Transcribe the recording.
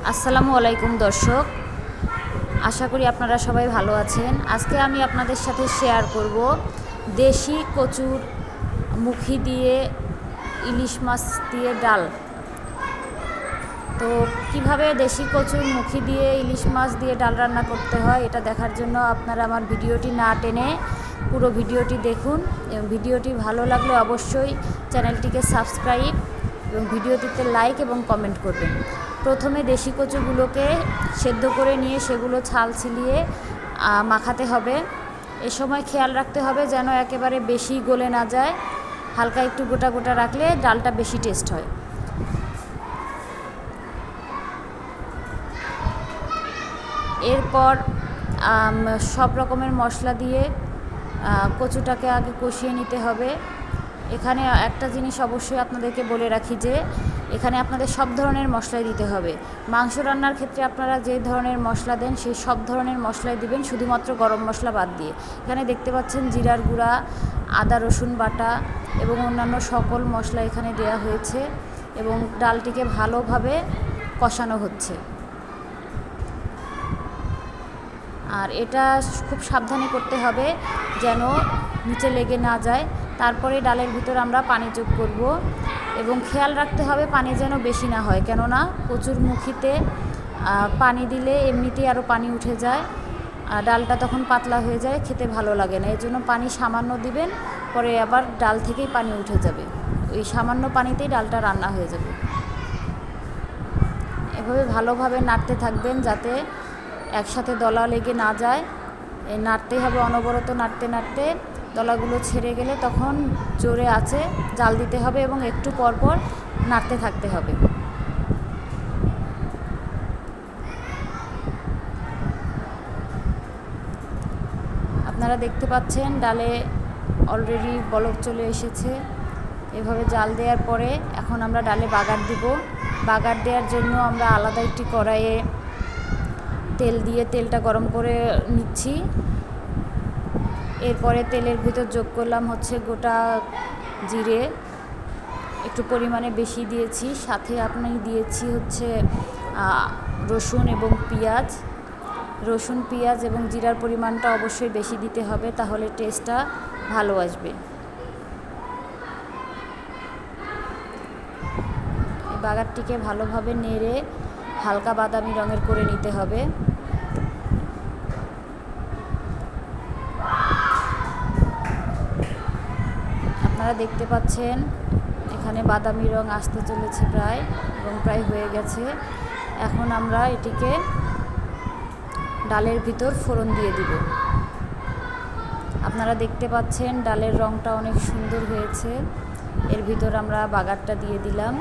আসসালামু আলাইকুম দর্শক, আশা করি আপনারা সবাই ভালো আছেন। আজকে আমি আপনাদের সাথে শেয়ার করব দেশি কচুর মুখি দিয়ে ইলিশ মাছ দিয়ে ডাল। তো কিভাবে দেশি কচুর মুখি দিয়ে ইলিশ মাছ দিয়ে ডাল রান্না করতে হয় এটা দেখার জন্য আপনারা আমার ভিডিওটি না টেনে পুরো ভিডিওটি দেখুন এবং ভিডিওটি ভালো লাগলে অবশ্যই চ্যানেলটিকে সাবস্ক্রাইব এবং ভিডিওটিতে লাইক এবং কমেন্ট করবেন। প্রথমে দেশি কচুগুলোকে সেদ্ধ করে নিয়ে সেগুলো ছাল ছিলিয়ে মাখাতে হবে। এ সময় খেয়াল রাখতে হবে যেন একেবারে বেশি গলে না যায়, হালকা একটু গোটা গোটা রাখলে ডালটা বেশি টেস্ট হয়। এরপর সব রকমের মশলা দিয়ে কচুটাকে আগে কষিয়ে নিতে হবে। এখানে একটা জিনিস অবশ্যই আপনাদেরকে বলে রাখি যে এখানে আপনাদের সব ধরনের মশলাই দিতে হবে। মাংস রান্নার ক্ষেত্রে আপনারা যে ধরনের মশলা দেন সেই সব ধরনের মশলাই দিবেন, শুধুমাত্র গরম মশলা বাদ দিয়ে। এখানে দেখতে পাচ্ছেন জিরার গুঁড়া, আদা রসুন বাটা এবং অন্যান্য সকল মশলা এখানে দেওয়া হয়েছে এবং ডালটিকে ভালোভাবে কষানো হচ্ছে। আর এটা খুব সাবধানে করতে হবে যেন নিচে লেগে না যায়। তারপরে ডালের ভিতর আমরা পানি যোগ করব এবং খেয়াল রাখতে হবে পানি যেন বেশি না হয়, কেননা কচুর মুখিতে পানি দিলে এমনিতেই আরও পানি উঠে যায়, ডালটা তখন পাতলা হয়ে যায়, খেতে ভালো লাগে না। এর জন্য পানি সামান্য দিবেন, পরে আবার ডাল থেকেই পানি উঠে যাবে, ওই সামান্য পানিতেই ডালটা রান্না হয়ে যাবে। এভাবে ভালোভাবে নাড়তে থাকবেন যাতে একসাথে দলা লেগে না যায়। এই নাড়তেই হবে, অনবরত নাড়তে নাড়তে দলাগুলো ছেড়ে গেলে তখন জোরে আঁচে জাল দিতে হবে এবং একটু পর পর নাড়তে থাকতে হবে। আপনারা দেখতে পাচ্ছেন ডালে অলরেডি বলক চলে এসেছে। এভাবে জাল দেওয়ার পরে এখন আমরা ডালে বাগার দিব। বাগার দেওয়ার জন্য আমরা আলাদা একটি কড়াইয়ে তেল দিয়ে তেলটা গরম করে নিচ্ছি। এরপরে তেলের ভিতর যোগ করলাম হচ্ছে গোটা জিরে, একটু পরিমাণে বেশি দিয়েছি, সাথে আপনি দিয়েছি হচ্ছে রসুন এবং পেঁয়াজ। রসুন, পেঁয়াজ এবং জিরার পরিমাণটা অবশ্যই বেশি দিতে হবে, তাহলে টেস্টটা ভালো আসবে। এই বাগারটিকে ভালোভাবে নেড়ে হালকা বাদামি রঙের করে নিতে হবে। আপনারা দেখতে পাচ্ছেন এখানে বাদামি রং আসতে চলেছে প্রায়, এবং প্রায় হয়ে গেছে। এখন আমরা এটিকে ডালের ভিতর ফোড়ন দিয়ে দিব। আপনারা দেখতে পাচ্ছেন ডালের রংটা অনেক সুন্দর হয়েছে। এর ভিতর আমরা বাগারটা দিয়ে দিলাম